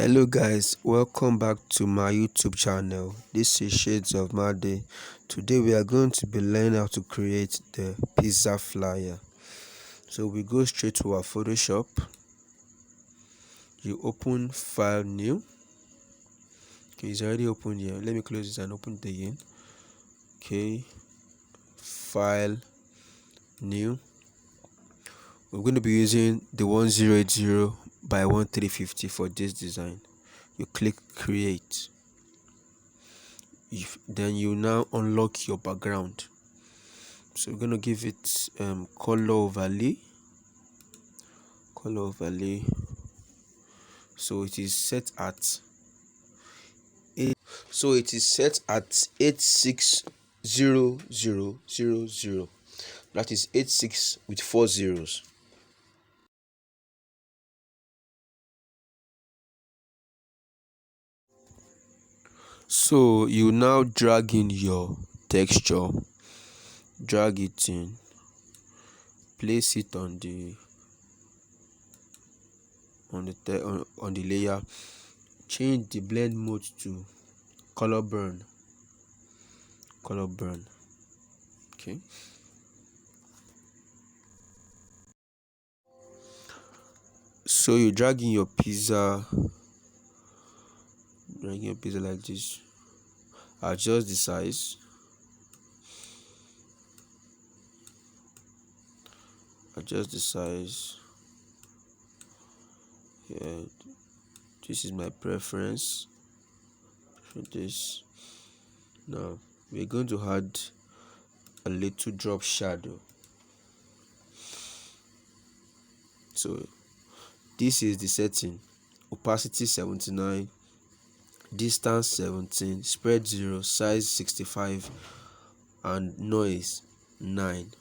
Hello guys, welcome back to my YouTube channel. This is Shades of Made. Today we are going to be learning how to create the pizza flyer. So we go straight to our Photoshop. You open File, New. Okay, it's already open here. Let me close it and open it again. Okay, File, New. We're going to be using the 1080 by 1350 for this design. You click Create. Then you now unlock your background. So we're going to give it color overlay. So it is set at 86000. That is 86 with 4 zeros. So you now drag in your texture, drag it in, place it on the layer, change the blend mode to color burn. Okay, so you drag in your pizza like this, adjust the size, yeah, this is my preference for this. Now we're going to add a little drop shadow. So this is the setting: opacity 79, distance 17, spread 0, size 65, and noise 9.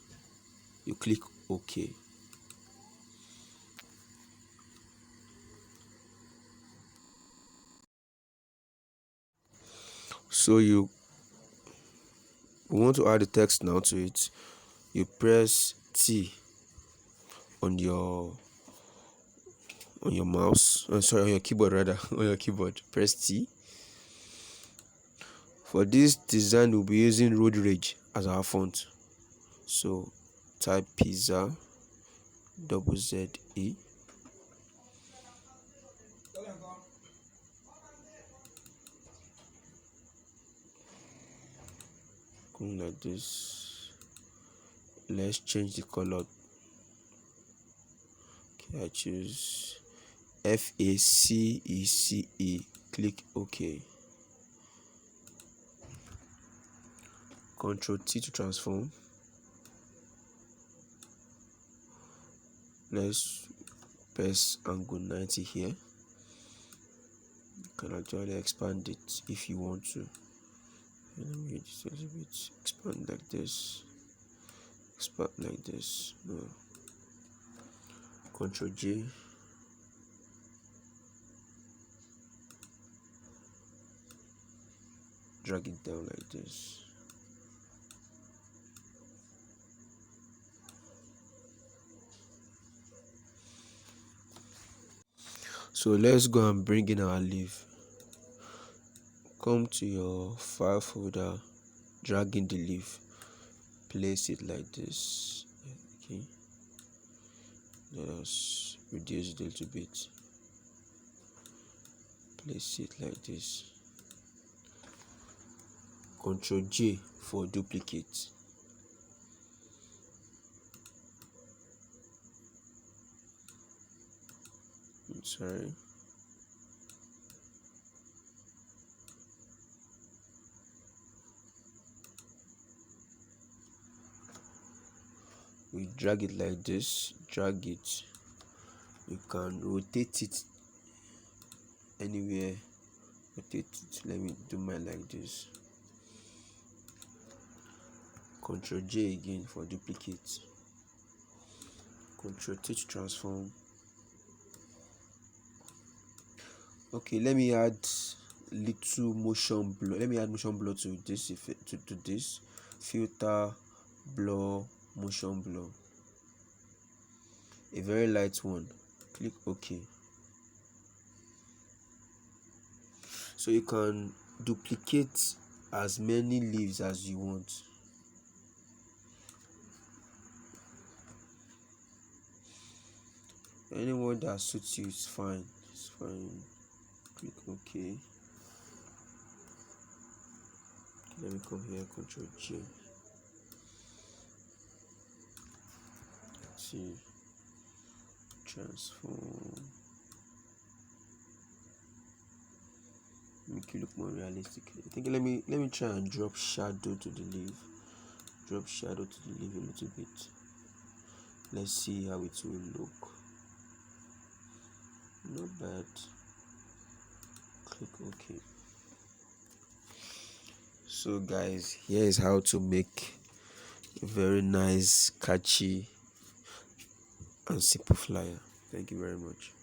You click OK. So you want to add the text now to it. You press T on your mouse, on your keyboard rather. On your keyboard, press T. For this design we'll be using road rage as our font. So type pizza ZZE. Going like this. Let's change the color. Okay, I choose FACECE. Click OK. Ctrl T to transform. Let's press angle 90 here. You can actually expand it if you want to. Let me just a little bit. Expand like this. Expand like this. No. Ctrl J. Drag it down like this. So let's go and bring in our leaf. Come to your file folder, drag in the leaf, place it like this. Okay, let us reduce it a little bit. Place it like this. Ctrl J for duplicate. Sorry. We drag it like this. Drag it. You can rotate it anywhere. Rotate it. Let me do mine like this. Ctrl J again for duplicate. Ctrl T to transform. Okay, let me add little motion blur. Let me add motion blur to this effect, to this filter, blur, motion blur. A very light one. Click OK. so you can duplicate as many leaves as you want. Anyone that suits you is fine. It's fine. Click OK. Let me come here, Control J. See, transform. Make you look more realistic. I think let me try and drop shadow to the leaf. Drop shadow to the leaf a little bit. Let's see how it will look. Not bad. Click OK. So guys, here is how to make a very nice, catchy and simple flyer. Thank you very much.